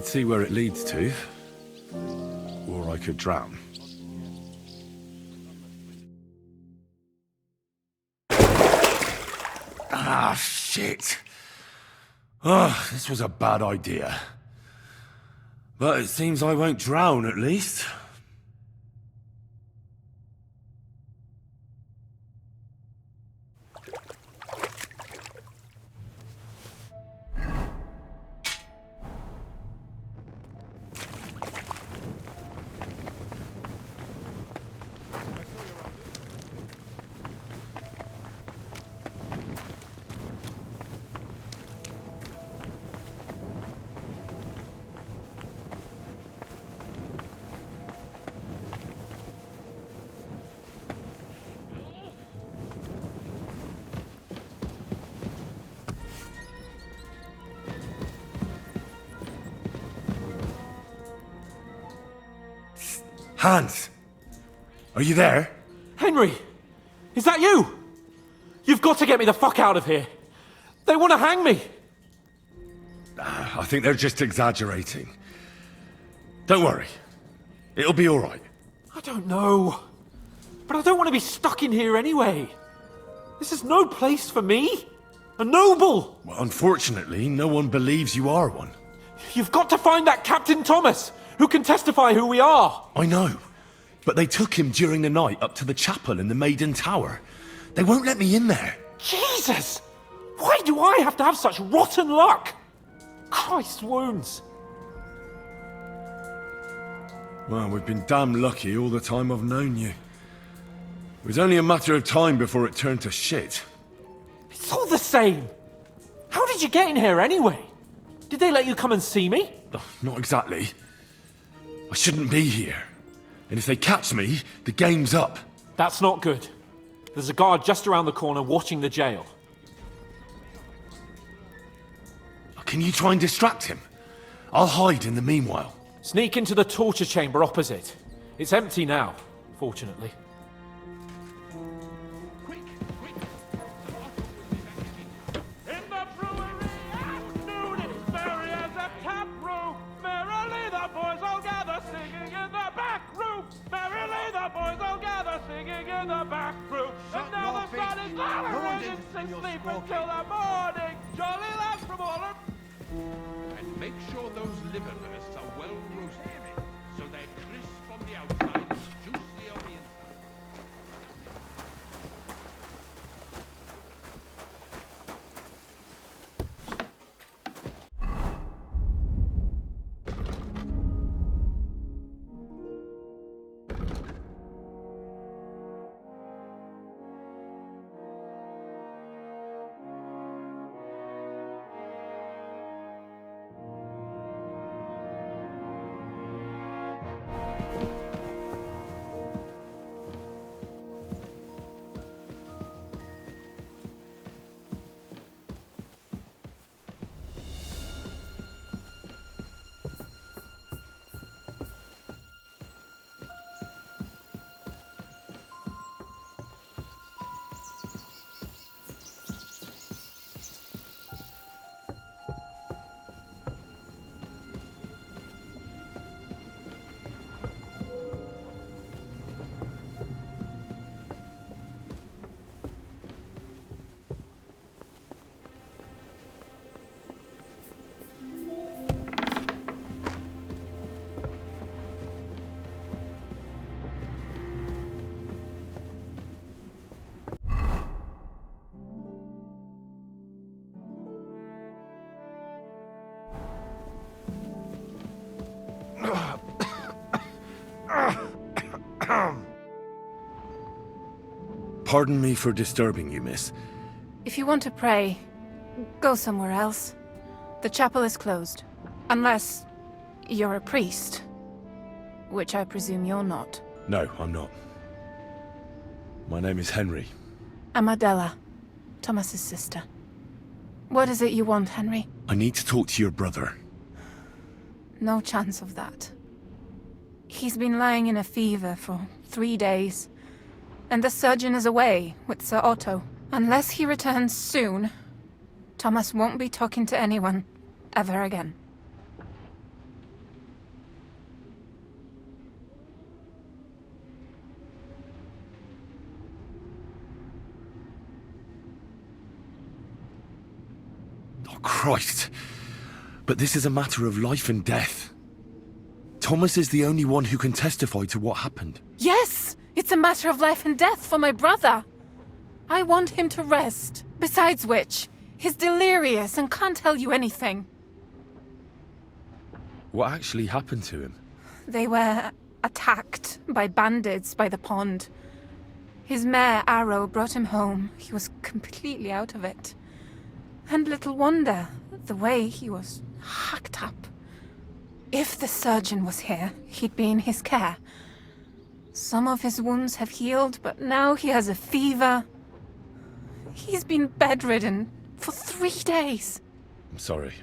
could see where it leads to. Or I could drown. Ah, shit. Oh, this was a bad idea. But it seems I won't drown, at least. Hans! Are you there? Henry! Is that you? You've got to get me the fuck out of here! They want to hang me! I think they're just exaggerating. Don't worry. It'll be alright. I don't know. But I don't want to be stuck in here anyway. This is no place for me. A noble! Well, unfortunately, no one believes you are one. You've got to find that Captain Thomas, who can testify who we are. I know. But they took him during the night up to the chapel in the Maiden Tower. They won't let me in there. Jesus! Why do I have to have such rotten luck? Christ's wounds. Well, we've been damn lucky all the time I've known you. It was only a matter of time before it turned to shit. It's all the same. How did you get in here anyway? Did they let you come and see me? Oh, not exactly. I shouldn't be here. And if they catch me, the game's up. That's not good. There's a guard just around the corner watching the jail. Can you try and distract him? I'll hide in the meanwhile. Sneak into the torture chamber opposite. It's empty now, fortunately. In the brewery at noon, it's merry as a tap room. Merrily the boys all gather, singing in the back room. Merrily the boys all gather, singing in the back room. And now the sun is lower and it's sleep until the morning. Jolly lads from all of... And make sure those liver bursts are well roasted, so they're crisp on the outside and juicy on the inside. Pardon me for disturbing you, miss. If you want to pray, go somewhere else. The chapel is closed. Unless you're a priest. Which I presume you're not. No, I'm not. My name is Henry. I'm Adela, Thomas's sister. What is it you want, Henry? I need to talk to your brother. No chance of that. He's been lying in a fever for 3 days. And the surgeon is away with Sir Otto. Unless he returns soon, Thomas won't be talking to anyone ever again. Christ. But this is a matter of life and death. Thomas is the only one who can testify to what happened. Yes! It's a matter of life and death for my brother. I want him to rest. Besides which, he's delirious and can't tell you anything. What actually happened to him? They were attacked by bandits by the pond. His mare, Arrow, brought him home. He was completely out of it. And little wonder, the way he was hacked up. If the surgeon was here, he'd be in his care. Some of his wounds have healed, but now he has a fever. He's been bedridden for 3 days. I'm sorry.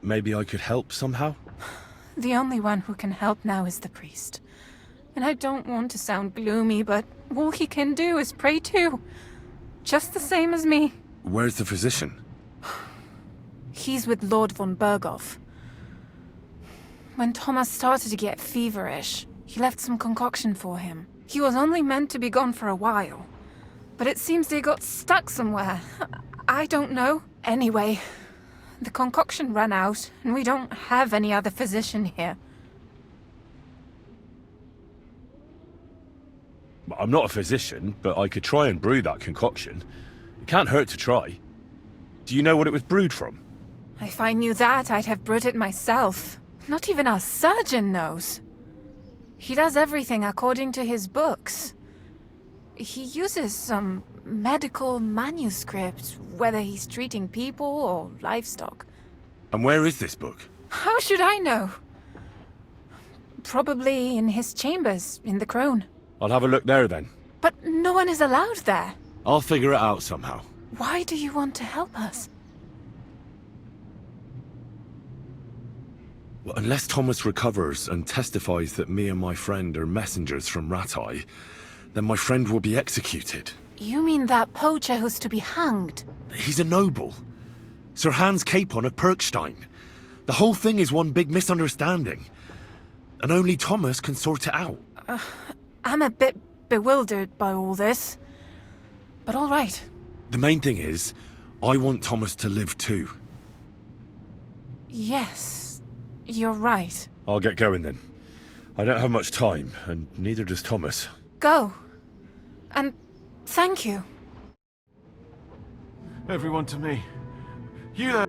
Maybe I could help somehow? The only one who can help now is the priest. And I don't want to sound gloomy, but all he can do is pray too. Just the same as me. Where's the physician? He's with Lord von Berghoff. When Thomas started to get feverish, he left some concoction for him. He was only meant to be gone for a while. But it seems they got stuck somewhere. I don't know. Anyway, the concoction ran out, and we don't have any other physician here. I'm not a physician, but I could try and brew that concoction. It can't hurt to try. Do you know what it was brewed from? If I knew that, I'd have brewed it myself. Not even our surgeon knows. He does everything according to his books. He uses some medical manuscript, whether he's treating people or livestock. And where is this book? How should I know? Probably in his chambers, in the Crone. I'll have a look there then. But no one is allowed there. I'll figure it out somehow. Why do you want to help us? Well, unless Thomas recovers and testifies that me and my friend are messengers from Rattay, then my friend will be executed. You mean that poacher who's to be hanged? He's a noble. Sir Hans Capon of Perkstein. The whole thing is one big misunderstanding. And only Thomas can sort it out. I'm a bit bewildered by all this. But all right. The main thing is, I want Thomas to live too. Yes, you're right. I'll get going then. I don't have much time, and neither does Thomas. Go. And thank you. Everyone to me. You there.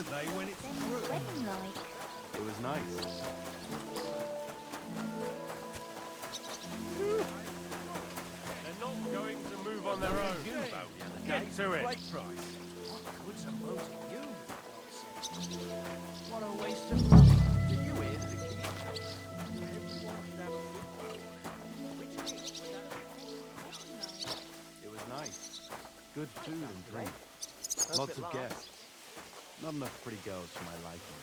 wouldn't they, when it's true? Wedding like. It was nice. They're not going to move on their own. Get to it. Great price. What good's a motor you? What a waste of money. Did you hear the king? It was nice. Good food and drink. Lots of guests. Not enough pretty girls for my liking.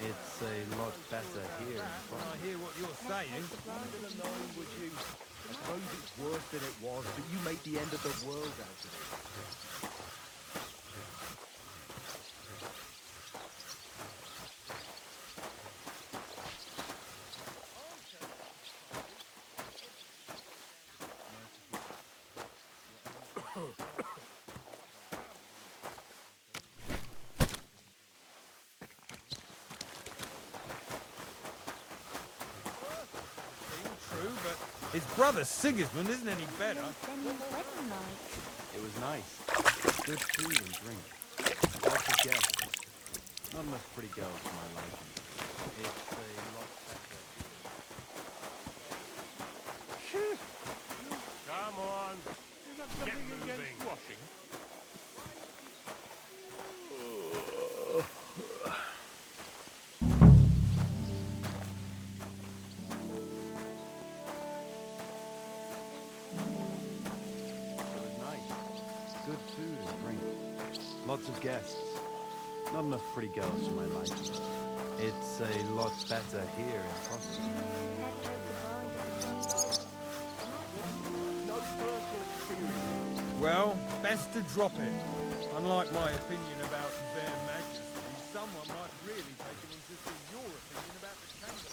It's a lot better here in I front. hear what you're saying. Would you? I suppose it's worse than it was, but you make the end of the world out of it. True, but his brother Sigismund isn't any better. Then wedding like. It was nice. Good food and drink. Lots of guests. Not enough pretty girls for my liking. It's a lot better. Come on. Get moving. Washing. It was nice. Good food and drink. Lots of guests. Not enough pretty girls for my liking. It's a lot better here in Trosky. No personal experience. Well, best to drop it. Unlike my opinion about their majesty, someone might really take an interest in your opinion about the chamber.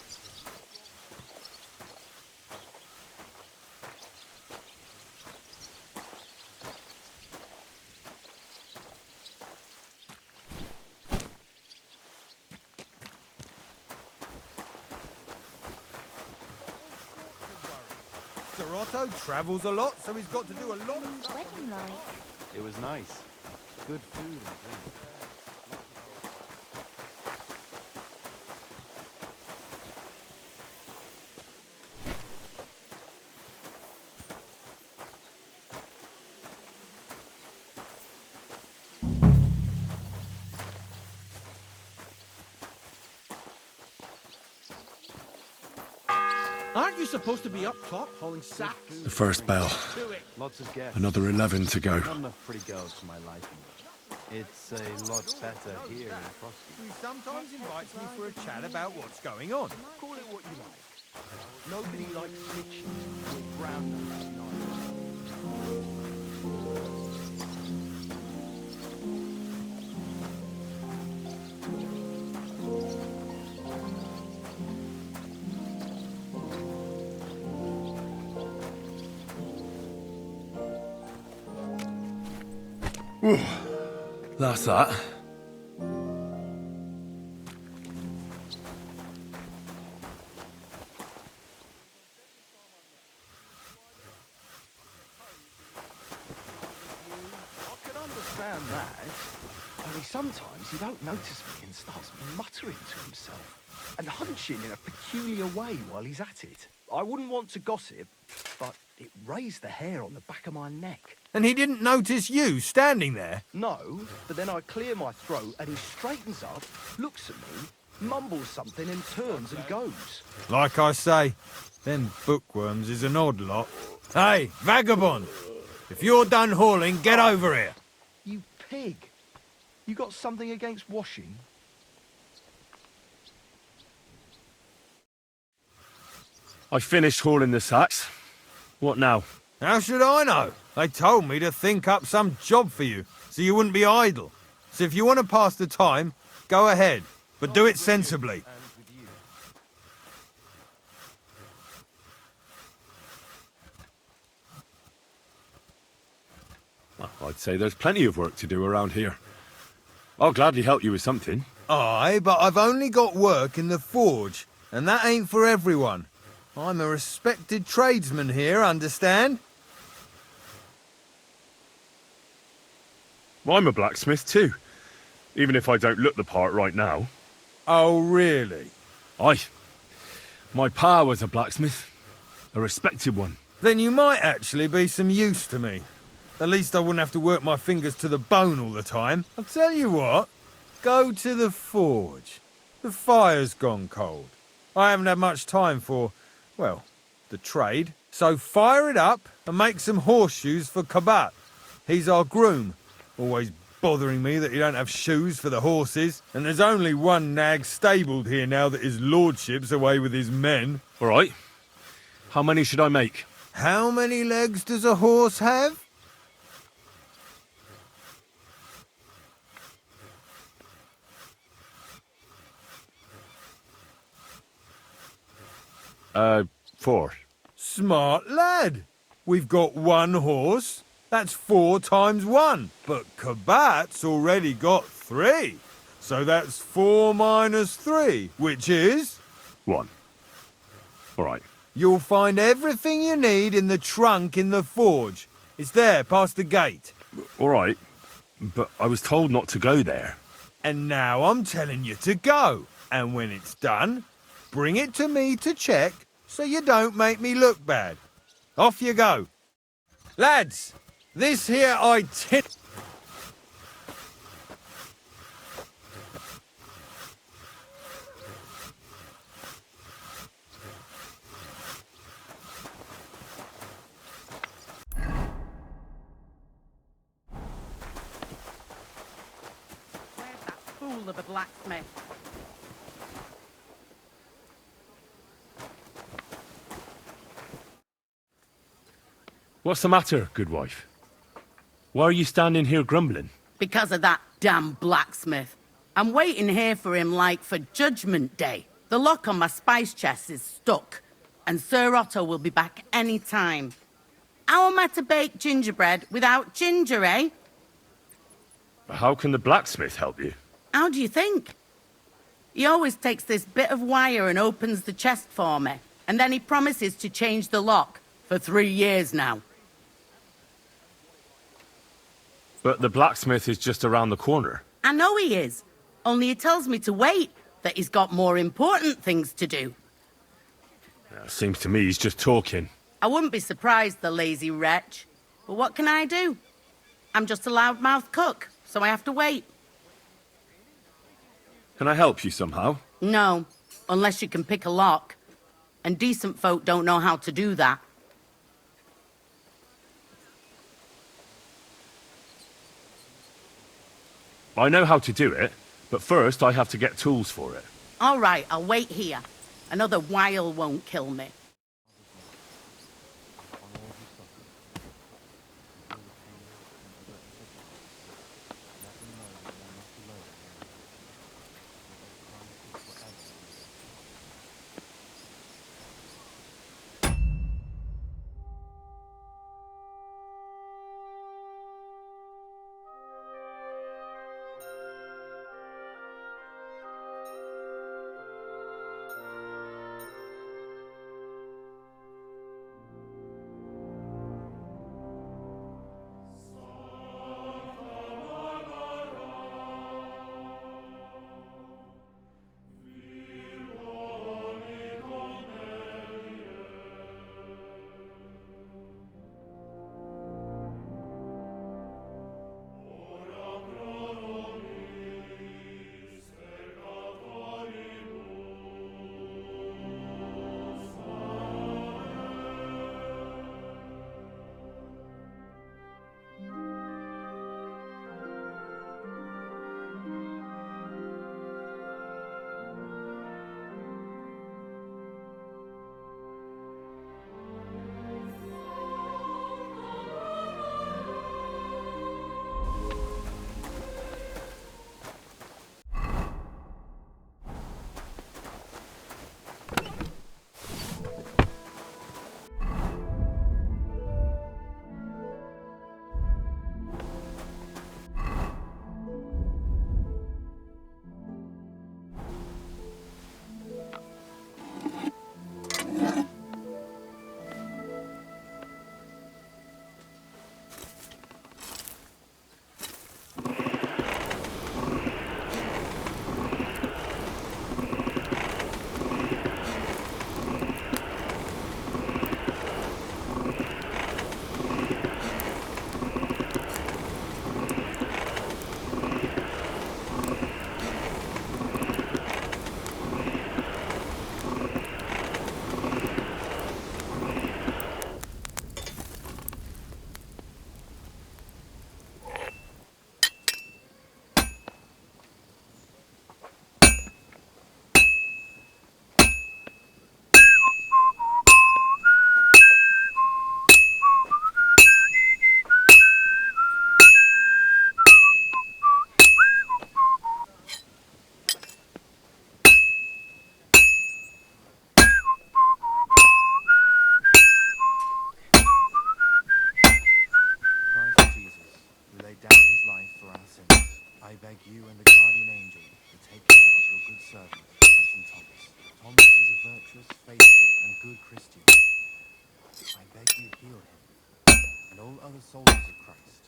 Sir Otto travels a lot, so he's got to do a lot of stuff. Wedding like. It was nice. Good food and drink. Aren't you supposed to be up top hauling sacks? The first bell. Lots of guests. Another 11 to go. Not enough pretty girls for my liking. It's a lot better here in Trosky. He sometimes invites me for a chat about what's going on. Call it what you like. Nobody likes snitching or brown nose neither. That's that. I can understand that. Only sometimes he don't notice me and starts muttering to himself and hunching in a peculiar way while he's at it. I wouldn't want to gossip, but it raised the hair on the back of my neck. And he didn't notice you standing there? No, but then I clear my throat and he straightens up, looks at me, mumbles something and turns and goes. Like I say, them bookworms is an odd lot. Hey, vagabond! If you're done hauling, get over here! You pig! You got something against washing? I finished hauling the sacks. What now? How should I know? They told me to think up some job for you, so you wouldn't be idle. So if you want to pass the time, go ahead, but do it sensibly. Well, I'd say there's plenty of work to do around here. I'll gladly help you with something. Aye, but I've only got work in the forge, and that ain't for everyone. I'm a respected tradesman here, understand? I'm a blacksmith too. even if I don't look the part right now. Oh, really? Aye. My pa was a blacksmith. A respected one. Then you might actually be some use to me. At least I wouldn't have to work my fingers to the bone all the time. I'll tell you what, go to the forge. The fire's gone cold. I haven't had much time for, well, the trade. So fire it up and make some horseshoes for Kabat. He's our groom. Always bothering me that you don't have shoes for the horses. And there's only one nag stabled here now that his lordship's away with his men. All right. How many should I make? How many legs does a horse have? Four. Smart lad. We've got one horse. That's 4 times 1. But Kabat's already got 3. So that's 4 minus 3, which is... 1. All right. You'll find everything you need in the trunk in the forge. It's there, past the gate. All right. But I was told not to go there. And now I'm telling you to go. And when it's done, bring it to me to check so you don't make me look bad. Off you go. Lads, this here itinerary... Where's that fool of a blacksmith? What's the matter, good wife? Why are you standing here grumbling? Because of that damn blacksmith. I'm waiting here for him like for Judgment Day. The lock on my spice chest is stuck, and Sir Otto will be back any time. How am I to bake gingerbread without ginger, eh? How can the blacksmith help you? How do you think? He always takes this bit of wire and opens the chest for me, and then he promises to change the lock for 3 years now. But the blacksmith is just around the corner. I know he is, only he tells me to wait, that he's got more important things to do. Seems to me he's just talking. I wouldn't be surprised, the lazy wretch. But what can I do? I'm just a loudmouth cook, so I have to wait. Can I help you somehow? No, unless you can pick a lock. And decent folk don't know how to do that. I know how to do it, but first I have to get tools for it. All right, I'll wait here. Another while won't kill me. good Christian. I beg you heal him, and all other soldiers of Christ.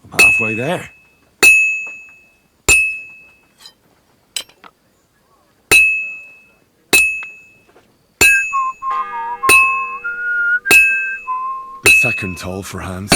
I'm halfway there. The second toll for Hans.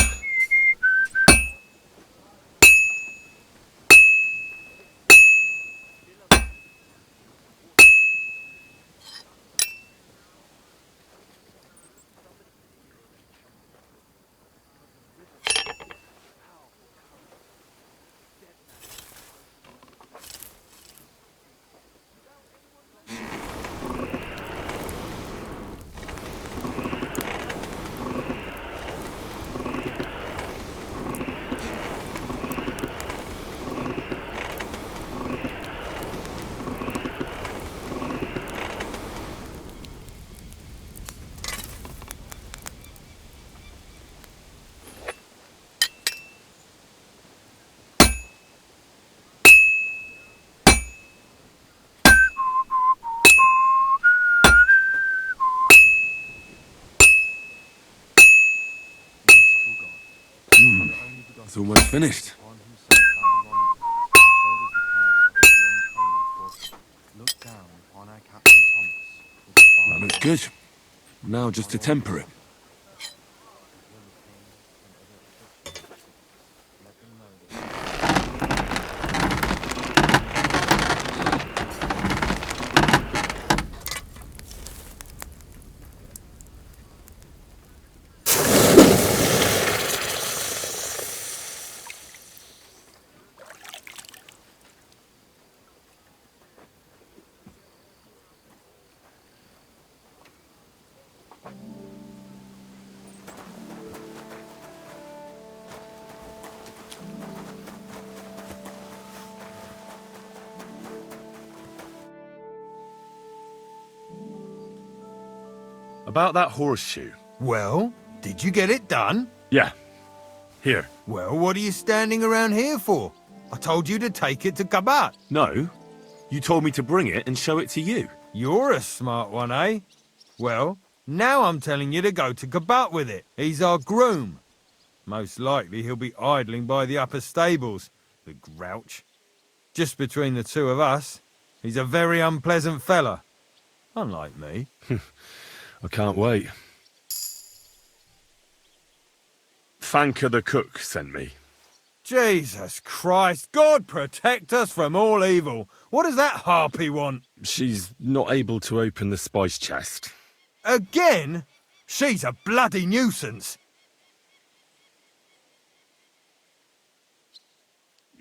Merciful God, Son only begotten, It's almost finished. upon himself our wrongdoings, and showed us the power of his own kindness, for look down upon our Captain Thomas, with the That Father looks good. Now just to temper it. let them know that About that horseshoe. Well, did you get it done? Yeah. Here. Well, what are you standing around here for? I told you to take it to Kabat. No. You told me to bring it and show it to you. You're a smart one, eh? Well, now I'm telling you to go to Kabat with it. He's our groom. Most likely he'll be idling by the upper stables, the grouch. Just between the two of us, he's a very unpleasant fella. Unlike me. I can't wait. Fanka the cook sent me. Jesus Christ, God protect us from all evil. What does that harpy want? She's not able to open the spice chest. Again? She's a bloody nuisance.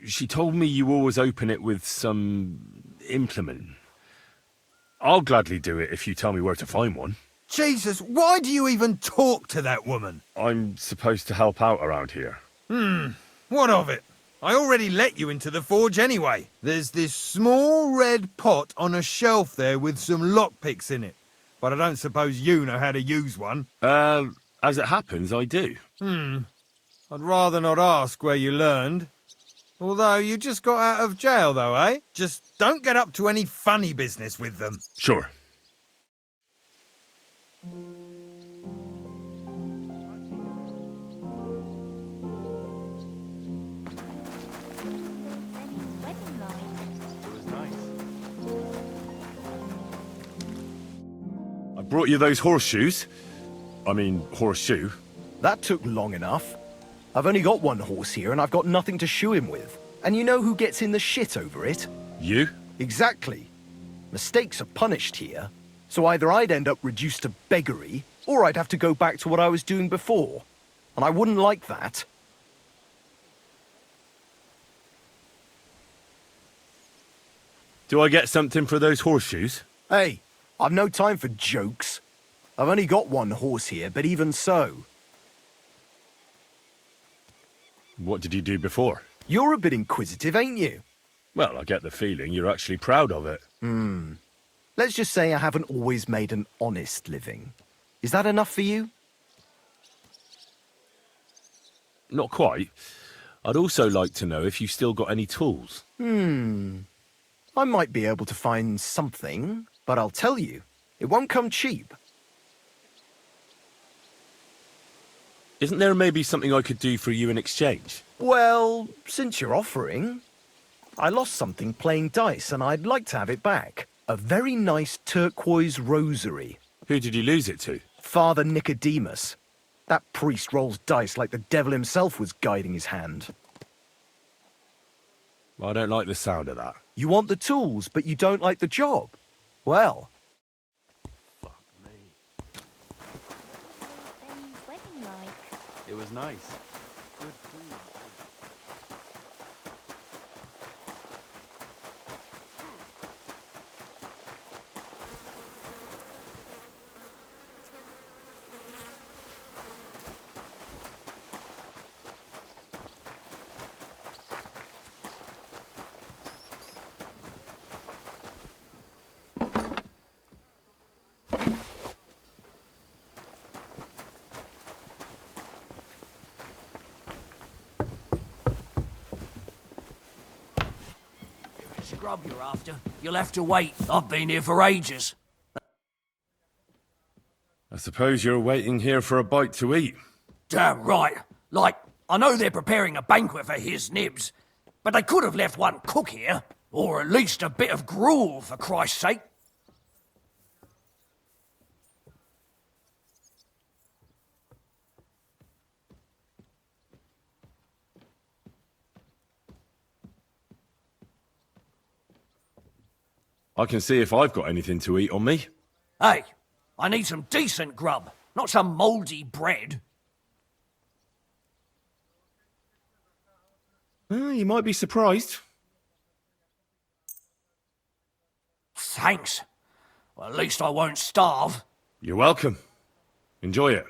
She told me you always open it with some implement. I'll gladly do it if you tell me where to find one. Jesus, why do you even talk to that woman? I'm supposed to help out around here. What of it? I already let you into the forge anyway. There's this small red pot on a shelf there with some lockpicks in it. But I don't suppose you know how to use one. As it happens, I do. I'd rather not ask where you learned. Although you just got out of jail though, eh? Just don't get up to any funny business with them. Sure. it was nice. I brought you those horseshoes. I mean, horseshoe. That took long enough. I've only got one horse here and I've got nothing to shoe him with. And you know who gets in the shit over it? You? Exactly. Mistakes are punished here. So either I'd end up reduced to beggary, or I'd have to go back to what I was doing before. And I wouldn't like that. Do I get something for those horseshoes? Hey, I've no time for jokes. I've only got one horse here, but even so. What did you do before? You're a bit inquisitive, ain't you? Well, I get the feeling you're actually proud of it. Let's just say I haven't always made an honest living. Is that enough for you? Not quite. I'd also like to know if you've still got any tools. I might be able to find something, but I'll tell you, it won't come cheap. Isn't there maybe something I could do for you in exchange? Well, since you're offering, I lost something playing dice and I'd like to have it back. A very nice turquoise rosary. Who did you lose it to? Father Nicodemus. That priest rolls dice like the devil himself was guiding his hand. I don't like the sound of that. You want the tools, but you don't like the job. Well, It was nice. Good food. Grub you're after. You'll have to wait. I've been here for ages. I suppose you're waiting here for a bite to eat. Damn right. Like, I know they're preparing a banquet for his nibs, but they could have left one cook here, or at least a bit of gruel, for Christ's sake. I can see if I've got anything to eat on me. Hey, I need some decent grub, not some mouldy bread. You might be surprised. Thanks. Well, at least I won't starve. You're welcome. Enjoy it.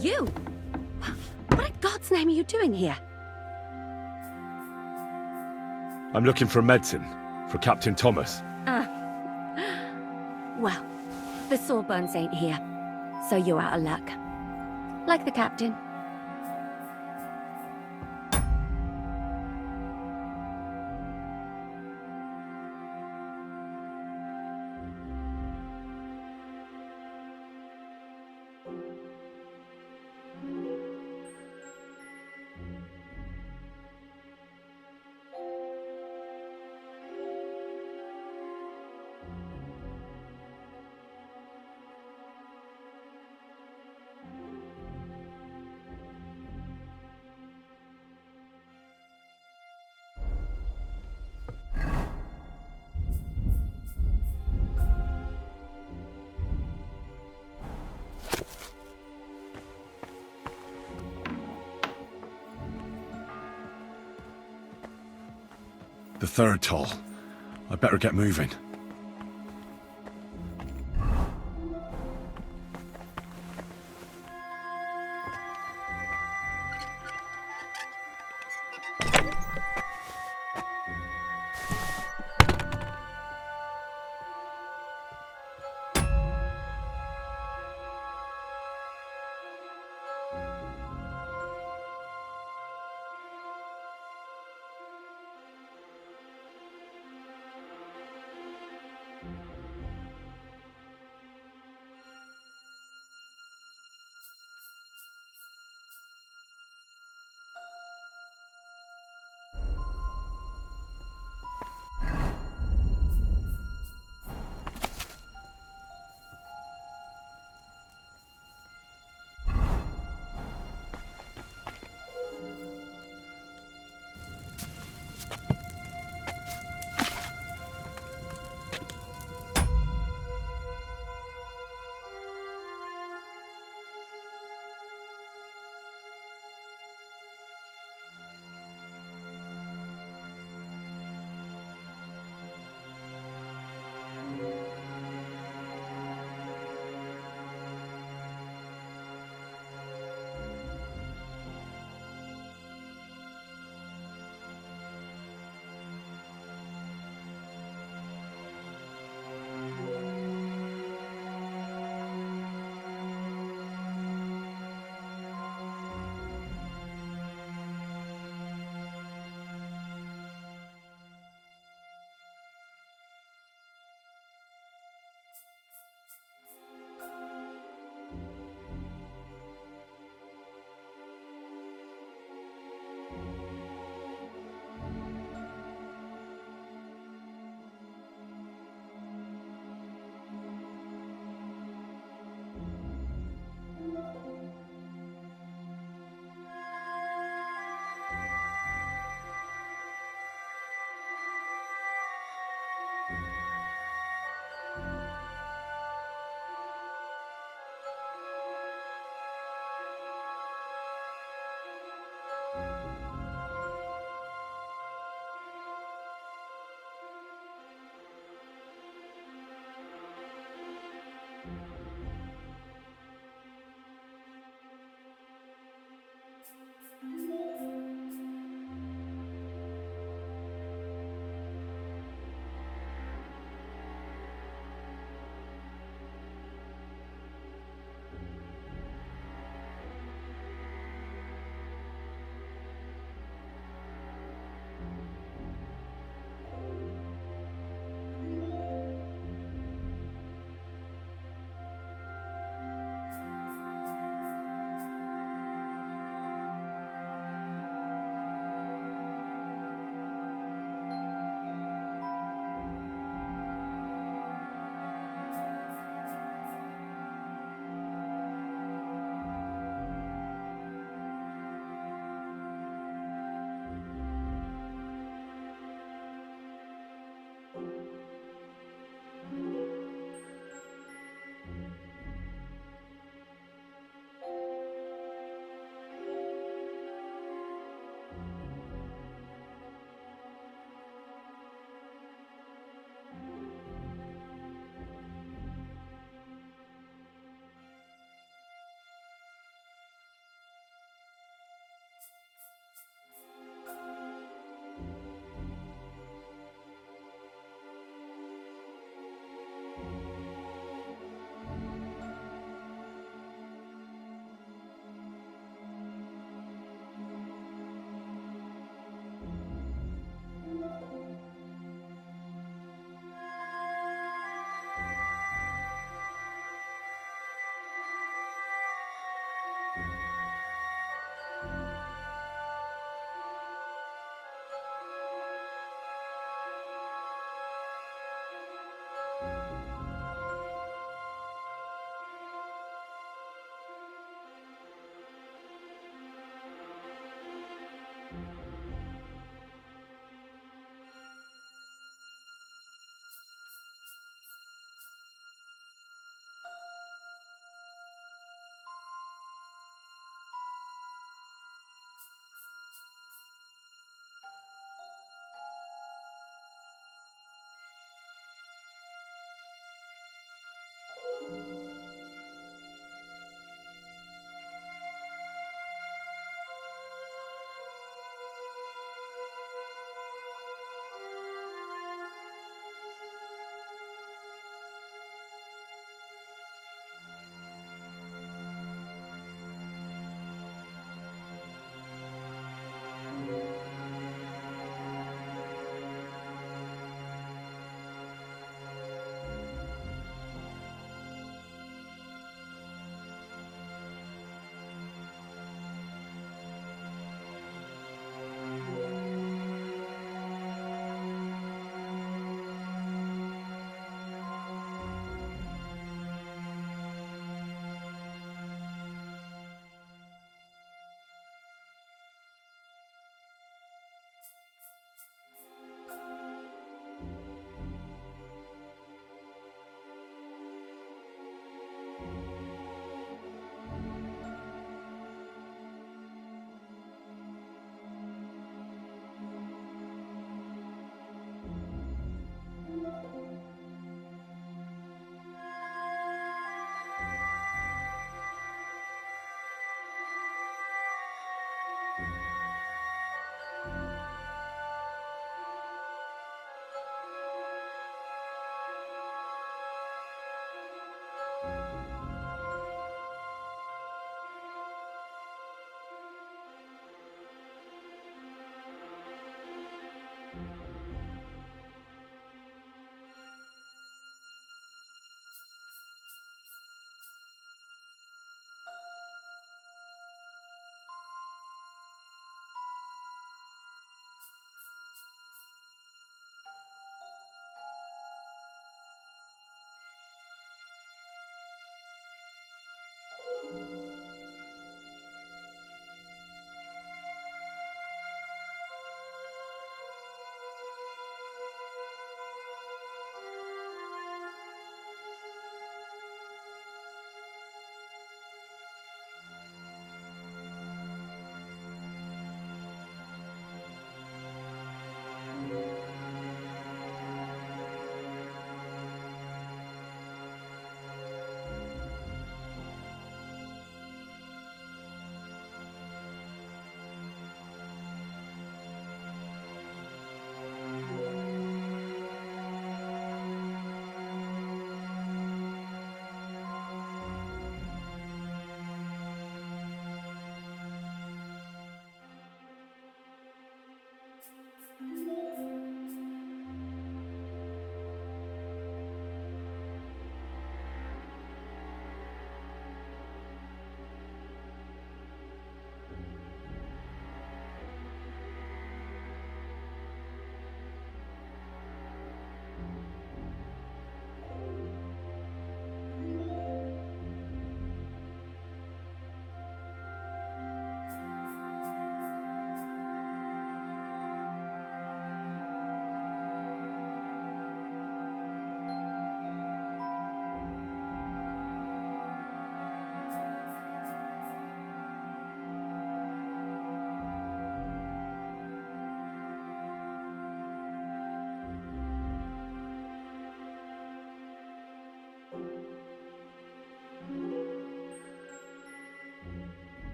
You? What in God's name are you doing here? I'm looking for a medicine for Captain Thomas. Well, the Sawbones ain't here, so you're out of luck. Like the captain. The third toll. I better get moving.